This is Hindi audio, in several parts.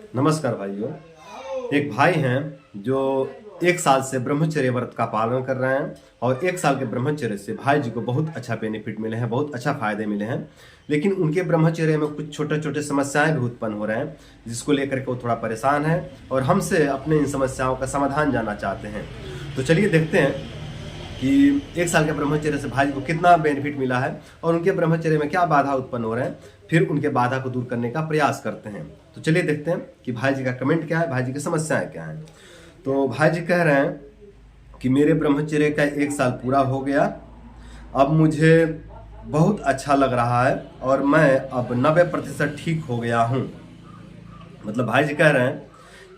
नमस्कार भाइयों। एक भाई हैं जो 1 साल से ब्रह्मचर्य व्रत का पालन कर रहे हैं और 1 साल के ब्रह्मचर्य से भाई जी को बहुत अच्छा बेनिफिट मिले हैं, बहुत अच्छा फायदे मिले हैं। लेकिन उनके ब्रह्मचर्य में कुछ छोटे छोटे समस्याएं भी उत्पन्न हो रहे हैं, जिसको लेकर के वो थोड़ा परेशान है और हमसे अपने इन समस्याओं का समाधान जानना चाहते हैं। तो चलिए देखते हैं कि 1 साल के ब्रह्मचर्य से भाई जी को कितना बेनिफिट मिला है और उनके ब्रह्मचर्य में क्या बाधा उत्पन्न हो रहे हैं। फिर उनके बाधा को दूर करने का प्रयास करते हैं। तो चलिए देखते हैं कि भाई जी का कमेंट क्या है, भाई जी की समस्याएं क्या हैं। तो भाई जी कह रहे हैं कि मेरे ब्रह्मचर्य का 1 साल पूरा हो गया, अब मुझे बहुत अच्छा लग रहा है और मैं अब 90% ठीक हो गया हूँ। मतलब भाई जी कह रहे हैं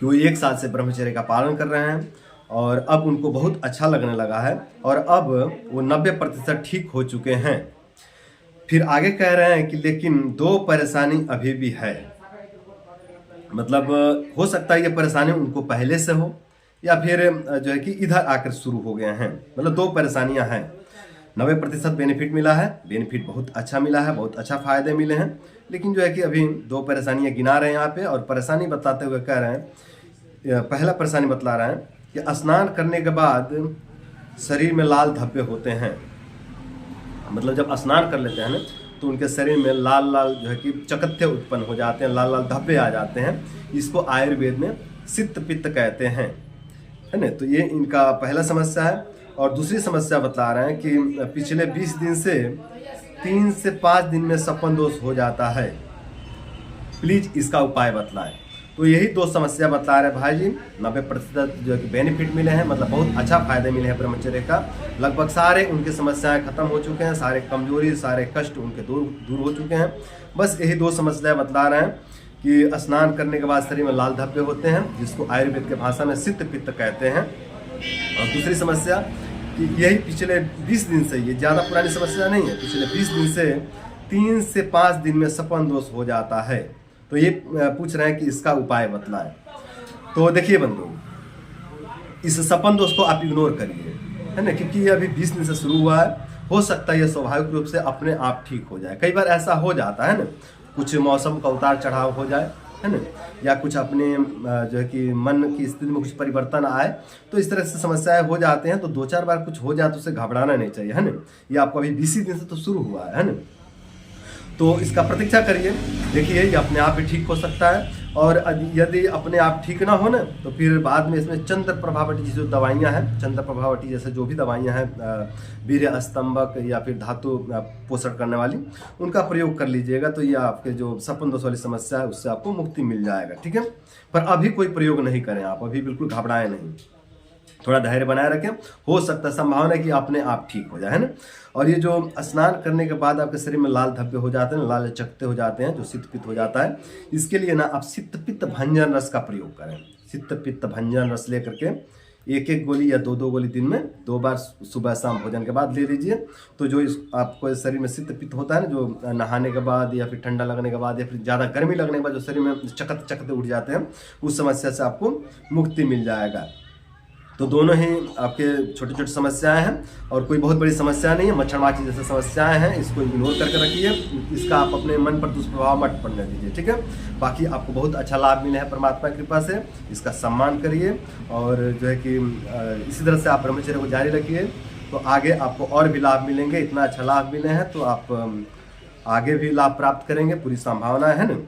कि वो 1 साल से ब्रह्मचर्य का पालन कर रहे हैं और अब उनको बहुत अच्छा लगने लगा है और अब वो 90% ठीक हो चुके हैं। फिर आगे कह रहे हैं कि लेकिन 2 परेशानी अभी भी है। मतलब हो सकता है ये परेशानी उनको पहले से हो या फिर जो है कि इधर आकर शुरू हो गए हैं। मतलब 2 परेशानियां हैं। 90% बेनिफिट मिला है, बेनिफिट बहुत अच्छा मिला है, बहुत अच्छा फायदे मिले हैं। लेकिन जो है कि अभी 2 परेशानियां गिना रहे हैं यहाँ पे और परेशानी बताते हुए कह रहे हैं, पहला परेशानी बतला रहे हैं कि स्नान करने के बाद शरीर में लाल धब्बे होते हैं। मतलब जब स्नान कर लेते हैं ना तो उनके शरीर में लाल लाल जो है कि चकत्ते उत्पन्न हो जाते हैं, लाल लाल धब्बे आ जाते हैं। इसको आयुर्वेद में सित्त पित्त कहते हैं, है ना। तो ये इनका पहला समस्या है। और दूसरी समस्या बता रहे हैं कि पिछले 20 दिन से 3 से 5 दिन में सपन दोष हो जाता है, प्लीज इसका उपाय बतलाएं। तो यही 2 समस्या बता रहे भाई जी। 90% जो है कि बेनिफिट मिले हैं, मतलब बहुत अच्छा फायदे मिले हैं ब्रह्मचर्य का। लगभग सारे उनके समस्याएं खत्म हो चुके हैं, सारे कमजोरी सारे कष्ट उनके दूर हो चुके हैं। बस यही 2 समस्या बतला रहे हैं कि स्नान करने के बाद शरीर में लाल धब्बे होते हैं, जिसको आयुर्वेद के भाषा में सित्त पित्त कहते हैं। और दूसरी समस्या कि यही पिछले 20 दिन से, ये ज़्यादा पुरानी समस्या नहीं है, पिछले 20 दिन से 3 से 5 दिन में सपन दोष हो जाता है। तो ये पूछ रहे हैं कि इसका उपाय बतलाएं। तो देखिए बंधु, इस सपन दोष को आप इग्नोर करिए, है ना, क्योंकि ये अभी 20 दिन से शुरू हुआ है। हो सकता है ये स्वाभाविक रूप से अपने आप ठीक हो जाए। कई बार ऐसा हो जाता है ना, कुछ मौसम का उतार चढ़ाव हो जाए, है ना, या कुछ अपने जो है कि मन की स्थिति में कुछ परिवर्तन आए, तो इस तरह से समस्याएं हो जाते हैं। तो 2-4 बार कुछ हो जाए तो उसे घबराना नहीं चाहिए, है ना। ये आपको अभी 20 दिन से तो शुरू हुआ है ना। तो इसका प्रतीक्षा करिए, देखिए ये अपने आप ही ठीक हो सकता है। और यदि अपने आप ठीक ना हो ना तो फिर बाद में इसमें चंद्र प्रभावटी जैसे जो दवाइयाँ हैं, चंद्र प्रभावटी जैसे जो भी दवाइयाँ हैं, वीर्य स्तंभक या फिर धातु पोषण करने वाली, उनका प्रयोग कर लीजिएगा। तो ये आपके जो सपन दोष वाली समस्या है उससे आपको मुक्ति मिल जाएगा, ठीक है। पर अभी कोई प्रयोग नहीं करें आप, अभी बिल्कुल घबराएं नहीं, थोड़ा धैर्य बनाए रखें। हो सकता है, संभावना है कि अपने आप ठीक हो जाए, है ना। और ये जो स्नान करने के बाद आपके शरीर में लाल धब्बे हो जाते हैं, लाल चकत्ते हो जाते हैं, जो सित्त पित्त हो जाता है, इसके लिए ना आप सित्त पित्त भंजन रस का प्रयोग करें। सित्त पित्त भंजन रस लेकर के 1-1 गोली या 2-2 गोली दिन में 2 बार सुबह शाम भोजन के बाद ले लीजिए। तो जो आपको शरीर में सित्त पित्त होता है ना, जो नहाने के बाद या फिर ठंडा लगने के बाद या फिर ज़्यादा गर्मी लगने के बाद जो शरीर में चकत्ते उठ जाते हैं, उस समस्या से आपको मुक्ति मिल जाएगा। तो दोनों ही आपके छोटी छोटी समस्याएं हैं और कोई बहुत बड़ी समस्या नहीं है। मच्छर माखी जैसे समस्याएं हैं, इसको इग्नोर करके रखिए, इसका आप अपने मन पर दुष्प्रभाव मत पड़ने दीजिए, ठीक है। बाकी आपको बहुत अच्छा लाभ मिला है परमात्मा की कृपा से, इसका सम्मान करिए और जो है कि इसी तरह से आप ब्रह्मचर्य को जारी रखिए। तो आगे आपको और भी लाभ मिलेंगे। इतना अच्छा लाभ मिले हैं तो आप आगे भी लाभ प्राप्त करेंगे, पूरी संभावना है ना।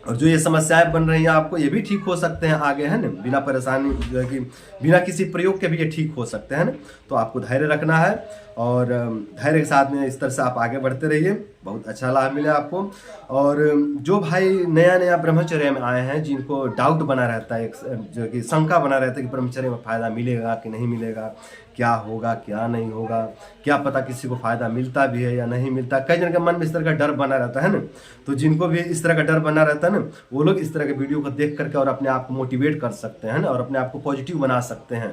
और जो ये समस्याएं बन रही हैं आपको, ये भी ठीक हो सकते हैं आगे, है ना, बिना परेशानी जो है कि बिना किसी प्रयोग के भी ये ठीक हो सकते हैं ना। तो आपको धैर्य रखना है और धैर्य के साथ में इस तरह से आप आगे बढ़ते रहिए, बहुत अच्छा लाभ मिले आपको। और जो भाई नया ब्रह्मचर्य में आए हैं, जिनको डाउट बना रहता है, जो कि शंका बना रहता है कि ब्रह्मचर्य में फ़ायदा मिलेगा कि नहीं मिलेगा, क्या होगा क्या नहीं होगा, क्या पता किसी को फ़ायदा मिलता भी है या नहीं मिलता। कई जन के मन में इस तरह का डर बना रहता है ना। तो जिनको भी इस तरह का डर बना रहता है ना, वो लोग इस तरह के वीडियो को देख करके और अपने आप को मोटिवेट कर सकते हैं ना, और अपने आप को पॉजिटिव बना सकते हैं।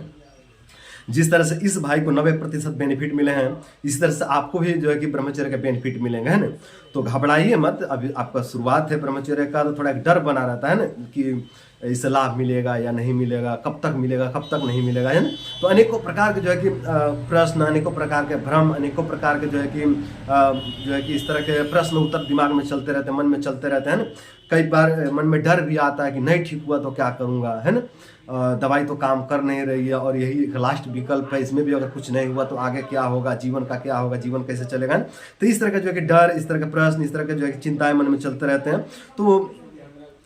जिस तरह से इस भाई को 90% बेनिफिट मिले हैं, इस तरह से आपको भी जो है कि ब्रह्मचर्य के बेनिफिट मिलेंगे, है ना। तो घबराइए मत, अभी आपका शुरुआत है ब्रह्मचर्य का, तो थोड़ा एक डर बना रहता है ना कि इससे लाभ मिलेगा या नहीं मिलेगा, कब तक मिलेगा कब तक नहीं मिलेगा, है ना। तो अनेकों प्रकार के जो है कि प्रश्न, अनेकों प्रकार के भ्रम, अनेकों प्रकार के जो है कि इस तरह के प्रश्न उत्तर दिमाग में चलते रहते हैं, मन में चलते रहते हैं ना। कई बार मन में डर भी आता है कि नहीं ठीक हुआ तो क्या करूँगा, है ना, दवाई तो काम कर नहीं रही है और यही एक लास्ट विकल्प है, इसमें भी अगर कुछ नहीं हुआ तो आगे क्या होगा, जीवन का क्या होगा, जीवन कैसे चलेगा। तो इस तरह का जो है कि डर, इस तरह के प्रश्न, इस तरह के जो है कि चिंताएं मन में चलते रहते हैं। तो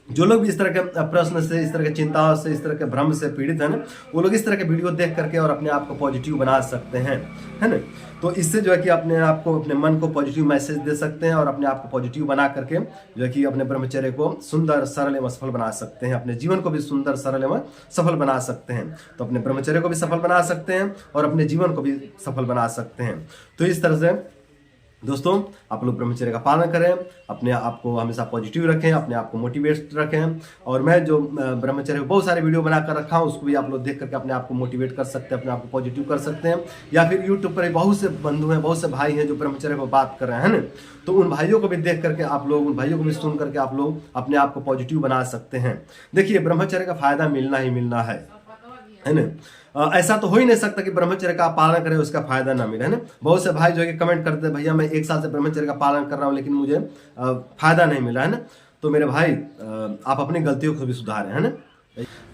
जो लोग भी इस तरह के प्रश्न से, इस तरह के चिंताओं से, इस तरह के भ्रम से पीड़ित है ना, वो लोग इस तरह के वीडियो देख करके और अपने आप को पॉजिटिव बना सकते हैं, है ना। तो इससे जो है कि अपने आप को, अपने मन को पॉजिटिव मैसेज दे सकते हैं और अपने आप को पॉजिटिव बना करके जो है कि अपने ब्रह्मचर्य को सुंदर, सरल एवं सफल बना सकते हैं, अपने जीवन को भी सुंदर, सरल एवं सफल बना सकते हैं। तो अपने ब्रह्मचर्य को भी सफल बना सकते हैं और अपने जीवन को भी सफल बना सकते हैं। तो इस तरह से दोस्तों आप लोग ब्रह्मचर्य का पालन करें, अपने आप को हमेशा पॉजिटिव रखें, अपने आप को मोटिवेट रखें। और मैं जो ब्रह्मचर्य बहुत सारे वीडियो बना कर रखा हूँ, उसको भी आप लोग देख करके अपने आप को मोटिवेट कर सकते हैं, अपने आप को पॉजिटिव कर सकते हैं। या फिर यूट्यूब पर बहुत से बंधु हैं, बहुत से भाई हैं जो ब्रह्मचर्य पर बात कर रहे हैं ना, तो उन भाइयों को भी देख करके आप लोग, उन भाइयों को भी सुन करके आप लोग अपने आप को पॉजिटिव बना सकते हैं। देखिए, ब्रह्मचर्य का फायदा मिलना ही मिलना है ना। ऐसा तो हो ही नहीं सकता कि ब्रह्मचर्य का पालन करें उसका फायदा ना मिले, है ना। बहुत से भाई जो है कि कमेंट करते हैं, भैया मैं 1 साल से ब्रह्मचर्य का पालन कर रहा हूँ लेकिन मुझे फायदा नहीं मिला, है ना। तो मेरे भाई आप अपनी गलतियों को भी सुधारें, है ना।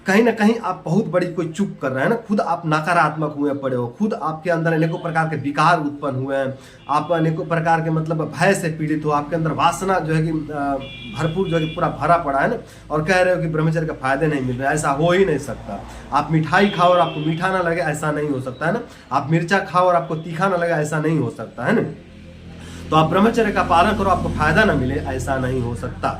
कहीं ना कहीं आप बहुत बड़ी कोई चूक कर रहे हैं ना, खुद आप नकारात्मक हुए पड़े हो, खुद आपके अंदर अनेकों प्रकार के विकार उत्पन्न हुए हैं, आप अनेकों प्रकार के मतलब भय से पीड़ित हो, आपके अंदर वासना जो है कि भरपूर जो है कि पूरा भरा पड़ा है ना, और कह रहे हो कि ब्रह्मचर्य के फायदे नहीं मिल रहे। ऐसा हो ही नहीं सकता। आप मिठाई खाओ और आपको मीठा ना लगे, ऐसा नहीं हो सकता, है ना। आप मिर्चा खाओ और आपको तीखा ना लगे, ऐसा नहीं हो सकता, है ना। तो आप ब्रह्मचर्य का पालन करो, आपको फायदा ना मिले, ऐसा नहीं हो सकता।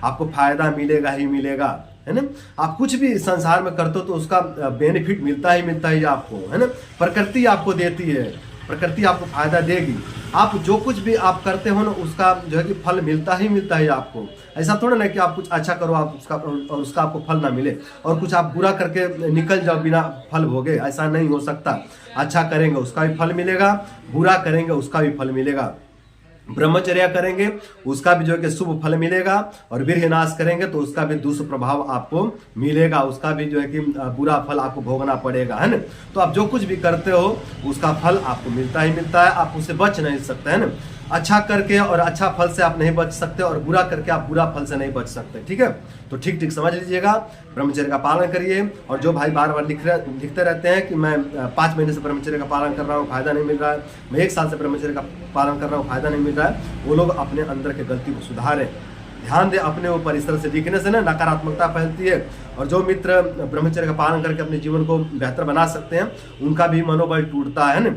आपको फायदा मिलेगा ही मिलेगा, है ना। आप कुछ भी संसार में करते हो तो उसका बेनिफिट मिलता ही आपको, है ना। प्रकृति आपको देती है, प्रकृति आपको फायदा देगी। आप जो कुछ भी आप करते हो ना, उसका जो है कि फल मिलता ही आपको। ऐसा थोड़ा ना कि आप कुछ अच्छा करो आप उसका आपको फल ना मिले, और कुछ आप बुरा करके निकल जाओ बिना फल भोगे, ऐसा नहीं हो सकता। अच्छा करेंगे उसका भी फल मिलेगा, बुरा करेंगे उसका भी फल मिलेगा। ब्रह्मचर्या करेंगे उसका भी जो है कि शुभ फल मिलेगा, और विरहनाश करेंगे तो उसका भी दुष्प्रभाव आपको मिलेगा, उसका भी जो है कि बुरा फल आपको भोगना पड़ेगा, है ना। तो आप जो कुछ भी करते हो उसका फल आपको मिलता ही मिलता है, आप उससे बच नहीं सकते, है ना। अच्छा करके और अच्छा फल से आप नहीं बच सकते, और बुरा करके आप बुरा फल से नहीं बच सकते, ठीक है। तो ठीक समझ लीजिएगा, ब्रह्मचर्य का पालन करिए। और जो भाई बार बार लिखते रहते हैं कि मैं 5 महीने से ब्रह्मचर्य का पालन कर रहा हूँ, फायदा नहीं मिल रहा है, मैं 1 साल से ब्रह्मचर्य का पालन कर रहा हूँ, फायदा नहीं मिल रहा है, वो लोग अपने अंदर की गलती को सुधारें। ध्यान दें अपने ऊपर। इस तरह से लिखने से ना नकारात्मकता फैलती है, और जो मित्र ब्रह्मचर्य का पालन करके अपने जीवन को बेहतर बना सकते हैं उनका भी मनोबल टूटता है ना।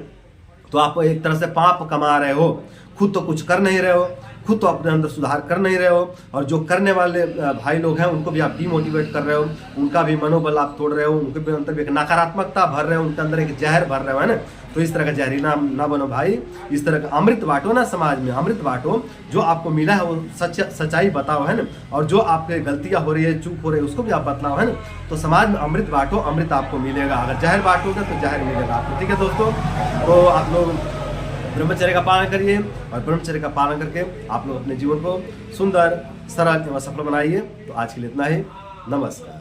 तो आप एक तरह से पाप कमा रहे हो, खुद तो कुछ कर नहीं रहे हो, खुद तो अपने अंदर सुधार कर नहीं रहे हो, और जो करने वाले भाई लोग हैं उनको भी आप डिमोटिवेट कर रहे हो, उनका भी मनोबल आप तोड़ रहे हो, उनके भी अंदर एक नकारात्मकता भर रहे हो, उनके अंदर एक जहर भर रहे हो, है ना। तो इस तरह का जहरीला ना बनो भाई, इस तरह का अमृत बांटो ना, समाज में अमृत बांटो। जो आपको मिला है वो सच्चाई बताओ, है ना। और जो आपके गलतियां हो रही है, चूक हो रही है, उसको भी आप बतलाओ, है ना। तो समाज में अमृत बांटो, अमृत आपको मिलेगा। अगर जहर बांटोगे तो जहर मिलेगा आपको, ठीक है दोस्तों। तो आप लोग ब्रह्मचर्य का पालन करिए, और ब्रह्मचर्य का पालन करके आप लोग अपने जीवन को सुंदर, सरल एवं सफल बनाइए। तो आज के लिए इतना ही, नमस्कार।